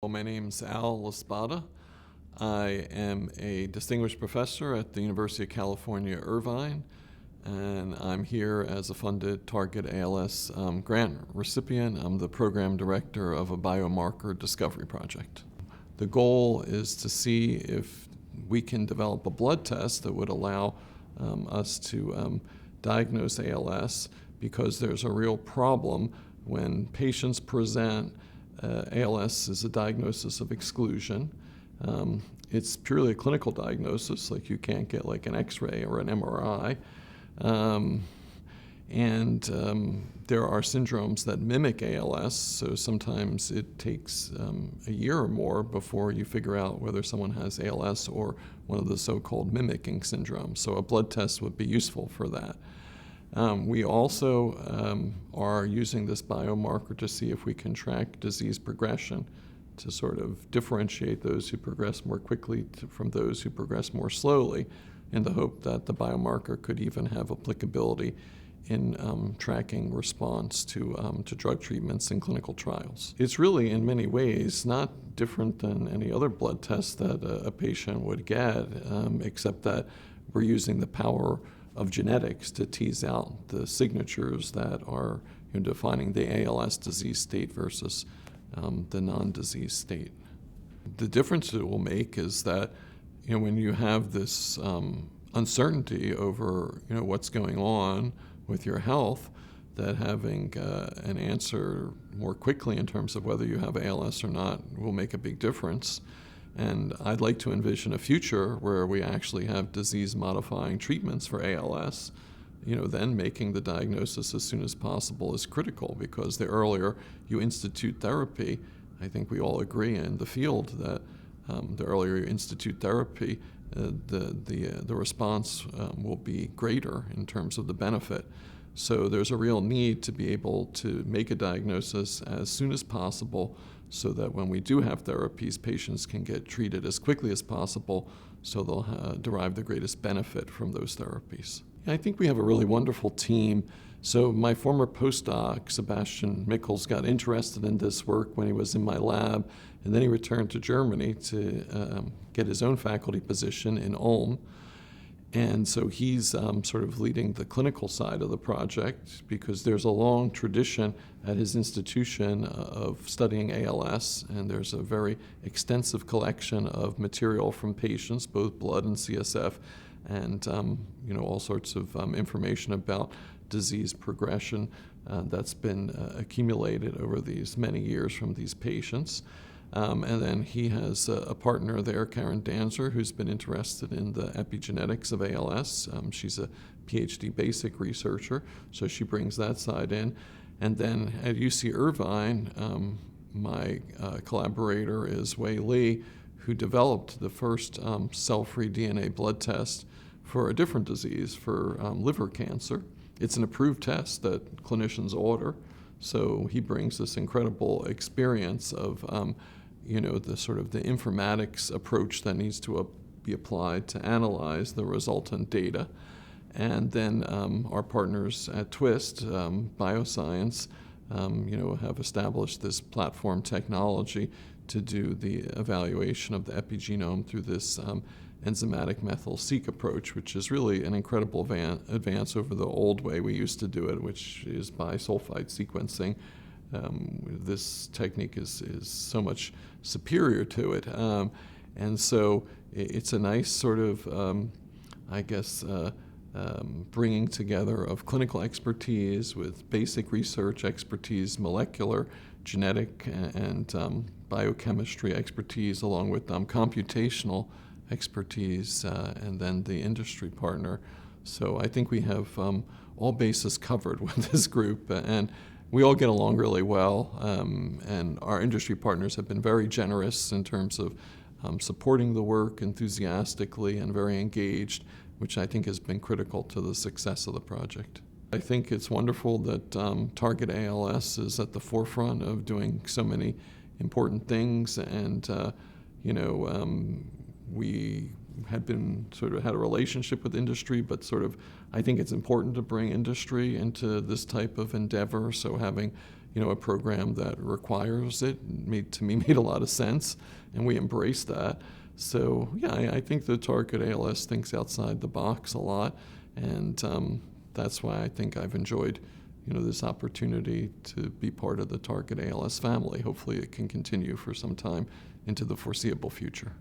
Well, my name's Spada. I am a distinguished professor at the University of California, Irvine, and I'm here as a funded Target ALS grant recipient. I'm the program director of a biomarker discovery project. The goal is to see if we can develop a blood test that would allow us to diagnose ALS, because there's a real problem when patients present. ALS is a diagnosis of exclusion. It's purely a clinical diagnosis, like you can't get like an X-ray or an MRI. There are syndromes that mimic ALS, so sometimes it takes a year or more before you figure out whether someone has ALS or one of the so-called mimicking syndromes. So a blood test would be useful for that. We also are using this biomarker to see if we can track disease progression, to sort of differentiate those who progress more quickly from those who progress more slowly, in the hope that the biomarker could even have applicability in tracking response to drug treatments in clinical trials. It's really, in many ways, not different than any other blood test that a patient would get, except that we're using the power of genetics to tease out the signatures that are defining the ALS disease state versus the non-disease state. The difference it will make is that when you have this uncertainty over what's going on with your health, that having an answer more quickly in terms of whether you have ALS or not will make a big difference. And I'd like to envision a future where we actually have disease-modifying treatments for ALS. Then making the diagnosis as soon as possible is critical, because the earlier you institute therapy, I think we all agree in the field that the earlier you institute therapy, the response will be greater in terms of the benefit. So there's a real need to be able to make a diagnosis as soon as possible, so that when we do have therapies, patients can get treated as quickly as possible, so they'll derive the greatest benefit from those therapies. I think we have a really wonderful team. So my former postdoc, Sebastian Michels, got interested in this work when he was in my lab, and then he returned to Germany to get his own faculty position in Ulm. And so he's sort of leading the clinical side of the project, because there's a long tradition at his institution of studying ALS, and there's a very extensive collection of material from patients, both blood and CSF, and all sorts of information about disease progression that's been accumulated over these many years from these patients. And then he has a partner there, Karen Danzer, who's been interested in the epigenetics of ALS. She's a PhD basic researcher, so she brings that side in. And then at UC Irvine, my collaborator is Wei Li, who developed the first cell-free DNA blood test for a different disease, for liver cancer. It's an approved test that clinicians order, so he brings this incredible experience of the sort of the informatics approach that needs to be applied to analyze the resultant data. And then our partners at Twist Bioscience, have established this platform technology to do the evaluation of the epigenome through this enzymatic methyl-seq approach, which is really an incredible advance over the old way we used to do it, which is by sulfide sequencing. This technique is so much superior to it. And so it's a nice sort of, bringing together of clinical expertise with basic research expertise, molecular, genetic, and biochemistry expertise, along with computational expertise, and then the industry partner. So I think we have all bases covered with this group, and we all get along really well, and our industry partners have been very generous in terms of supporting the work enthusiastically and very engaged, which I think has been critical to the success of the project. I think it's wonderful that Target ALS is at the forefront of doing so many important things, and we had a relationship with industry, but I think it's important to bring industry into this type of endeavor. So having a program that requires it to me made a lot of sense, and we embraced that. So yeah, I think the Target ALS thinks outside the box a lot, and that's why I think I've enjoyed this opportunity to be part of the Target ALS family. Hopefully it can continue for some time into the foreseeable future.